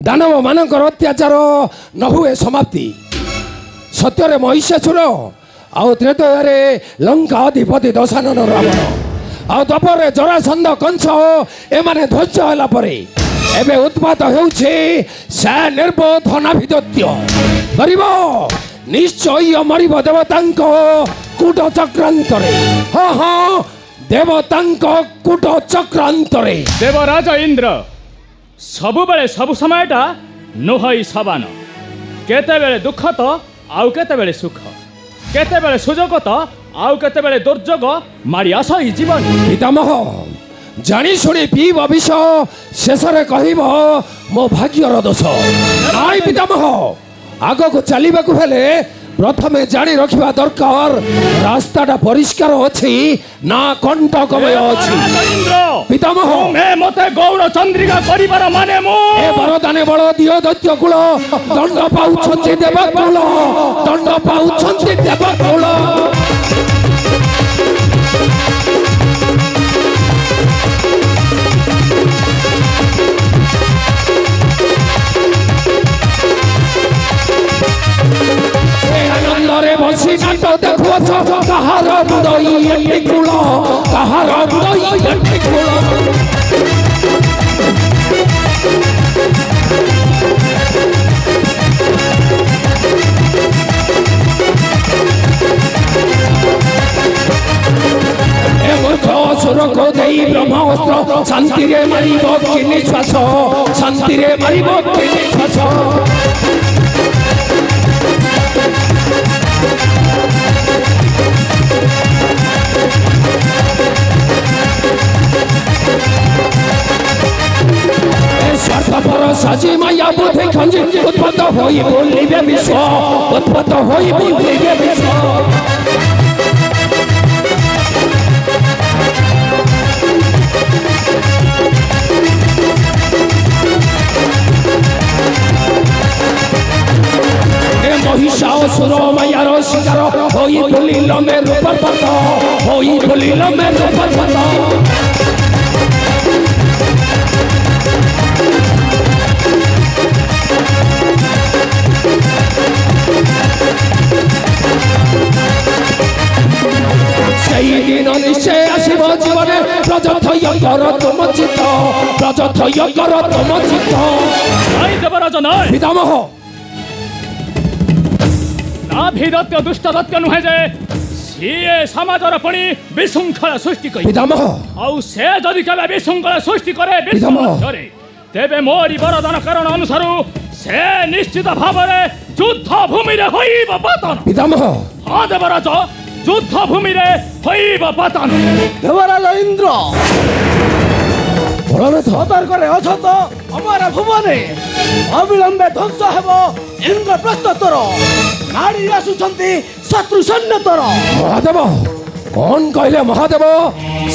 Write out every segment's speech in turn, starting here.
दानव मानकर अत्याचार न हुए समाप्ति सत्य महिषासुर आउ त्रेतरे लंका अधिपति दशानन रावण आउ द्वापर जरासंध कंस एमाने ध्वज होला परे एबे उत्पात हेउछे सा निर्बोध नाभिदत्य मरिब निश्चय मरिब देवतांक कूट चक्रांतरे हाँ हाँ देवतांक कूट चक्रांतरे देवराज इंद्र सबु बेले सब समयटा नुहई सबान केते बेले दुख तो आउ केते बेले सुख केते बेले सुजोग तो आउ केते बेले दुर्जोग मारी आसई जीवन पितामह जानी शुणी पीब विष शेष कहब मो भाग्यर दोष नाई पितामह आग को चलने को हेले प्रथमे जानी रखा दरकार रास्ताटा परिष्कार अच्छी ना कंटकमय अच्छी पितामह मते गौर चंद्रिका करिबार माने मो ए बरदाने बल दियो दैत्य कुल दंड पाउछन्ति देवकुल दंड पाउछन्ति देवकुल आनंदरे बसी नाट देखुछ कहार हृदय एटे कुल कहार हृदय एटे कुल सुर को दे ब्रह्मास्त्र शांति रे मारिब कि निश्वास शांति रे मारिब कि निश्वास स्वार्थपर साजी माया बुद्धि खंजी उत्पत्त होई बोलिबे विश्व उत्पत्त होई बोलिबे विश्व महिषासुर मायार शिकार होई बोलिल में रूपपत होई बोलिल में रूपपत दिन निश्चय आसब जीवन प्रजथय कर तुम चित्त प्रजथय कर तुम चित्त पितामह नाभिदत्य दुष्ट दत्य नुहे जे सीए समाजर पुणी विशृंखला सृष्टि कर पितामह आउ से जदि केबे विशृंखला सृष्टि करे विश्वमध्यरे तेबे मोरी वरदान कारण अनुसार से निश्चित भाव युद्ध भूमि रे होइब पतन पितामह हाँ देवराज युद्ध भूमि रे होइब पतन देवराज इंद्र सतर्क रे अछत हमारा भुवने अविलंबे ध्वंस हेबो इंद्र प्रस्ततर मारी आसुछंती शत्रु सैन्यतर महादेव कौन कहले महादेव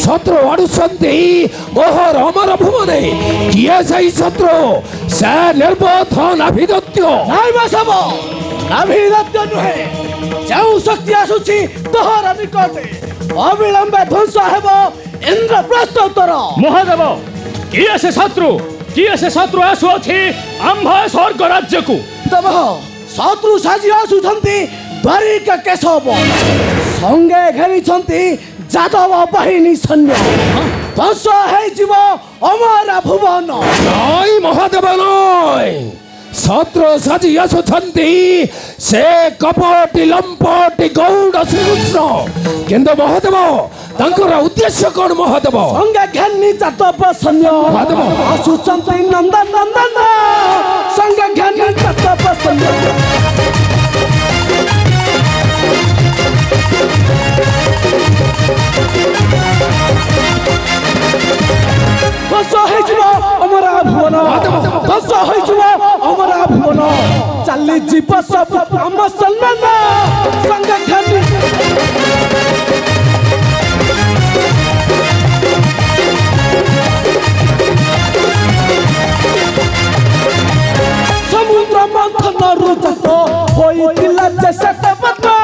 शत्रु आडुछंती मोहर अमर भुवने किए सही शत्रु से निर्बोध नाभिदत्य नाइ बसब नाभिदत्य नुहे जो शक्ति आसुछि तोहर निकटे अविलंबे ध्वंस हेबो इंद्र प्रस्ततर महादेव किए से शत्रु आसु अछि आंभ स्वर्ग राज्य को तब शत्रु साजी आसुछंती द्वारिक केशव संगे घेरिछंती जादव बाहिनी सैन्य ध्वंस हे जीव अमर भुवन नाई महादेव नाई शत्रु साजी आसुछंती से कपटी लंपटी गौड़ श्रीकृष्ण किंतु महादेव तांकर उद्देश्य कौन महादेव संगे घेनी जादव सैन्य महादेव आसुछंती नंदन नंदन संगे घेनी जादव सैन्य ध्वंस होइजिव अमरा भुवन ध्वंस होइजिव अमरा भुवन चाली जीव सब हम सम्मान संग घेनी समुद्र मंथन रुचत होइतिला जैसे पद्म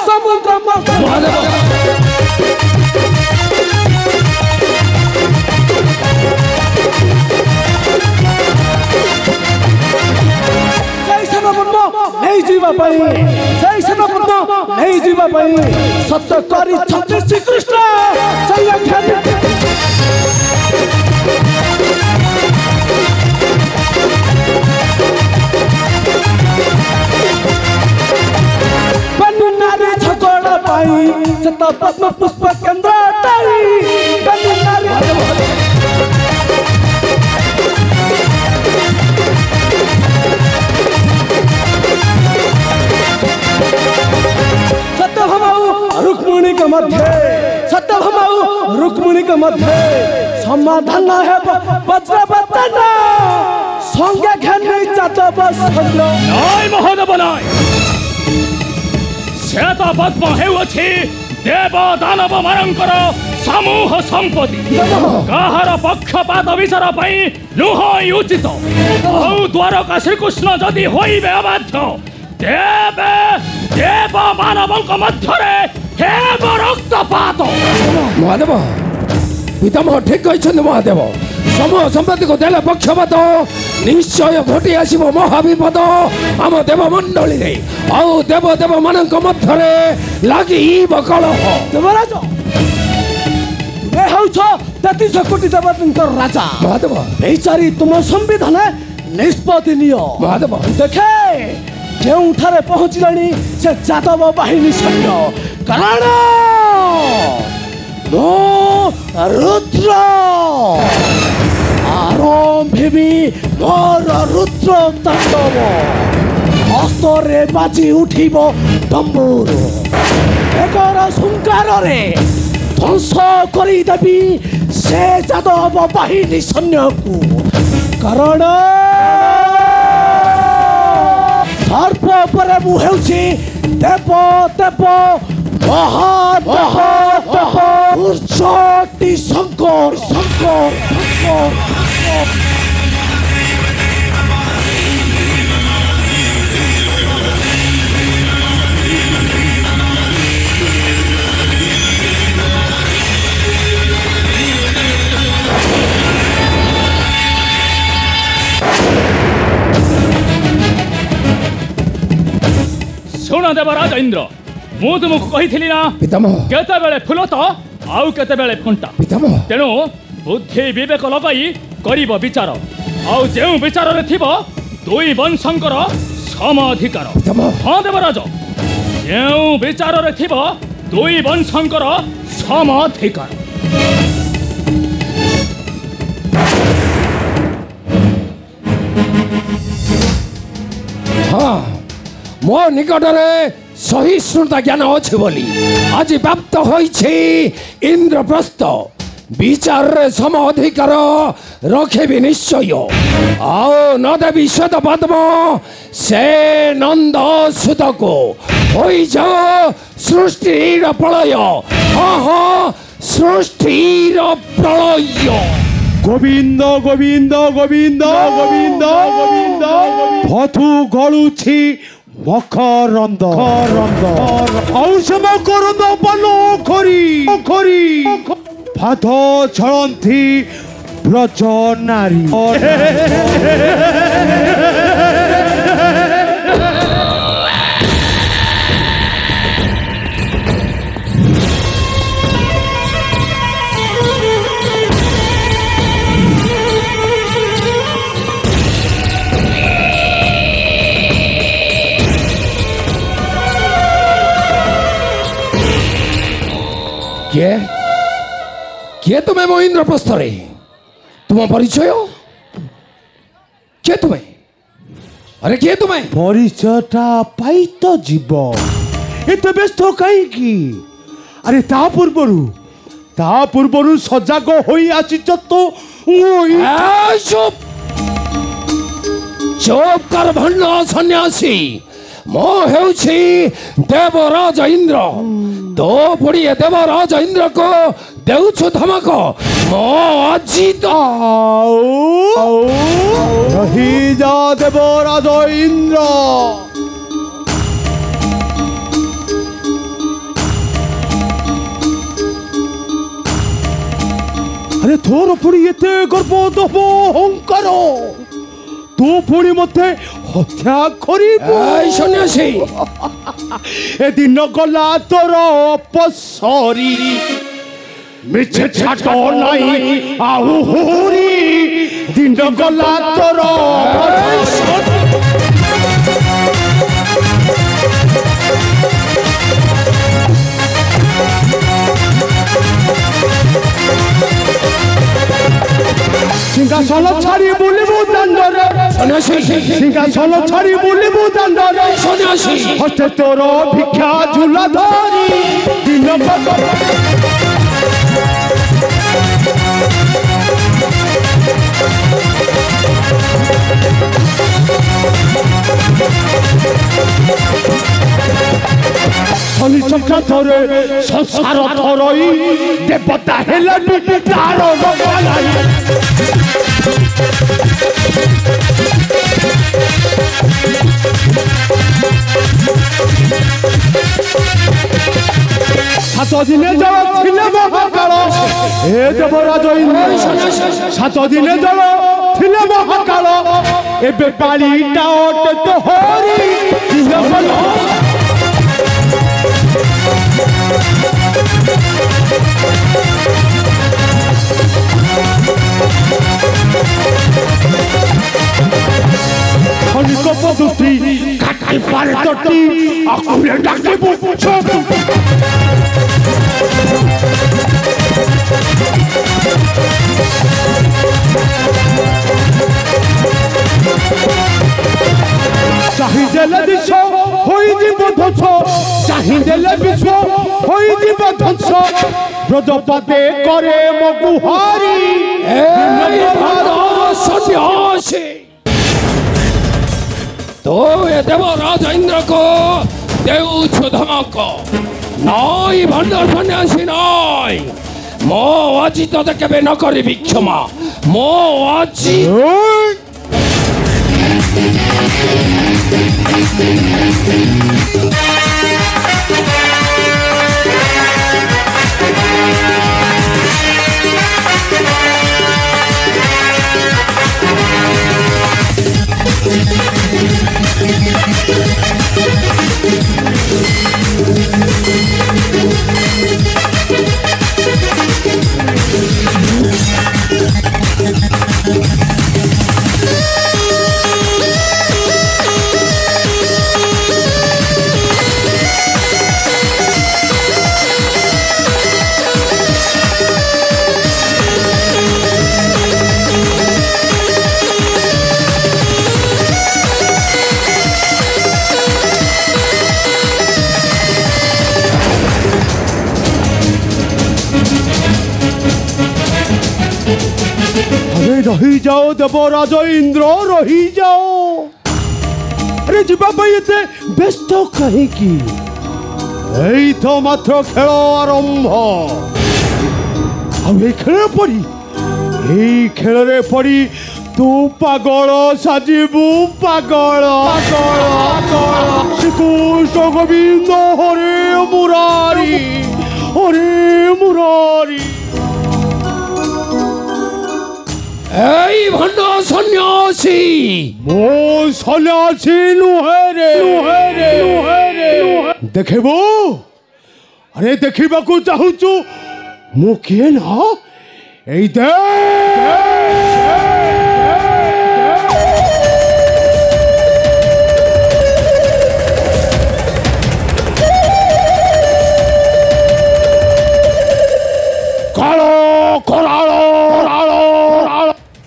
समुद्र मंथन जीवा पाई सही सेनापति नहीं जीवा पाई सत्य करी छत्तीस श्री कृष्ण चल बनु नारी झगड़ा पाई सत्य पद्म पुष्प केंद्र ताई बनु नारी रुक्मिणी के मध्य सत्यभामाऊ रुक्मिणी के मध्य समाधान है वज्र बचन संज्ञा घेनी चाचब सल्ल नाय महोदय बनाय श्वेत पद्म हेउछि देव दानव मानकर समूह संपत्ति काहार पक्षपात विचार पई नुहई उचित औ द्वारका श्रीकृष्ण जदि होइबे अबाध्य देव देव मानवक मध्यरे हेब रक्तपात महादेव पितामह ठीक कहते महादेव समूह संपत्ति को देले पक्षपात निश्चय घटी आसब महाविपद आम देवमंडली रे आउ देव देव मानक मध्यरे लागी कलह देवराज तेतीस कोटी देवतर राजा महादेव बेचारी तुम संविधान निष्पत्ति नियो महादेव देखे केउठारे पहुँचलानी से जादव बाहिनी सैन्य कारण मो रुद्र आरंभिबी मोर रुद्र तांडव हस्तरे बाजी उठिब डम्बुर एकर सुंकार रे ध्वंस करी देबी से जादव बाहिनी सैन्य को कारण सर्प परे मु हेउछि देव देव महा महा महा उर्चटी शंकर शंकर शंकर सुन देवराज इंद्र मु तुमको कही ना पितामह केते बेले फुल तो आउ केते बेले फंटा पितामह तेणु बुद्धि विवेक लगाई करिब विचार आउ जे विचार रे थिबो दुई वंशंकर सम अधिकार हाँ देवराज जे विचार रे थिबो दुई वंशंकर सम अधिकार हाँ मो निकट में सहिष्णुता ज्ञान अच्छे बोली आज प्राप्त होइछे इंद्रप्रस्थ विचार रे सम अधिकार रखे भी निश्चय आओ न देवी श्वेत पद्म से नंद सुत को हो जाओ सृष्टि प्रलय हाँ हाँ सृष्टि प्रलय गोविंद गोविंद गोविंद गोविंद गोविंद पथु गलुछि मकरंद औषम करंद पालो खरी खरी फाथ छळंथी ब्रज नारी किए तुम्हें मो इंद्रप्रस्थ रे तुम परिचय किए तुम्हें अरे किए तुम्हें परिचयटा पाई तो जीव एत व्यस्त कहीं अरे ता पूर्वरु सजाग होई आसीच तो चुप चुप कर भंड सन्यासी मो हेउछि देवराज इंद्र तो पुड़िए देवराज इंद्र को देउछु धमक मो अजित रही जा देवराज इंद्र अरे थोर पुड़ी एते गर्व दबो अहंकार तू पुणी मते हत्या करिबो এই সন্ন্যাসী ए दिन गला तोर अपसरी मिछे छाट नाही आउ होरी दिन गला तोर सिंहासन छाड़ी बुलिबु दंडरे সন্ন্যাসী सिंहासन छाड़ी बुलिबु दंडरे সন্ন্যাসী हस्ते तोर भिक्षा झूला धरी दिन शनि चक्र थोरे संसार थोरई देवता हेला तार बगाई सात दिने जल थिले महाकाल हे देवराज इंद्र सात दिने जल थिले महाकाल एबे पालीटा ओट तो होरी खनिक पद्धति काटी पारे तटी आकुले डाकिबु सब चाहिदेले विश्व होई जीव ध्वंस चाहिदेले विश्व होई जीव ध्वंस ब्रजपते करे मगुहारी এই ভালো সন্ন্যাসী তো এ দেবরাজ ইন্দ্রকে দেউছ ধমক নয় ভণ্ড সন্ন্যাসী নয় মো আজি তোতে কেবে ন করিবি ক্ষমা মো আজি अरे रही जाओ देवराज इंद्र रही जाओ अरे जीवा एते व्यस्त कहीं तो मात्र खेल आरंभ खेल पड़ी तू पागल साजिबू पागल श्रीकृष्ण गोविंद हरे मुरारी এই ভণ্ড সন্ন্যাসী মো সন্ন্যাসী নুহে রে দেখেবো আরে দেখিবাকু চাহুচু মু কিয়ে না এই দে কালো করালো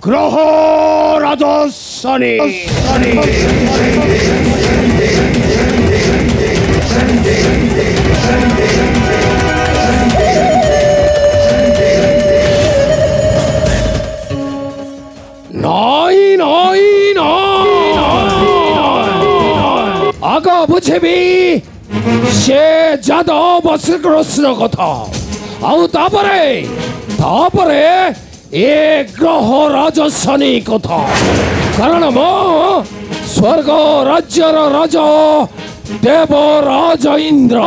গ্রহ রাজস্বনী নয় আগ বুঝবি সে যাদব শ্রীকৃষ্ণ কথা ଆଉ ତାପରେ ଏ ଗ୍ରହ ରାଜସ୍ୱନୀ କଥା କାରଣ ମୋ ସ୍ୱର୍ଗ ରାଜ୍ୟର ରାଜ ଦେବରାଜ ଇନ୍ଦ୍ର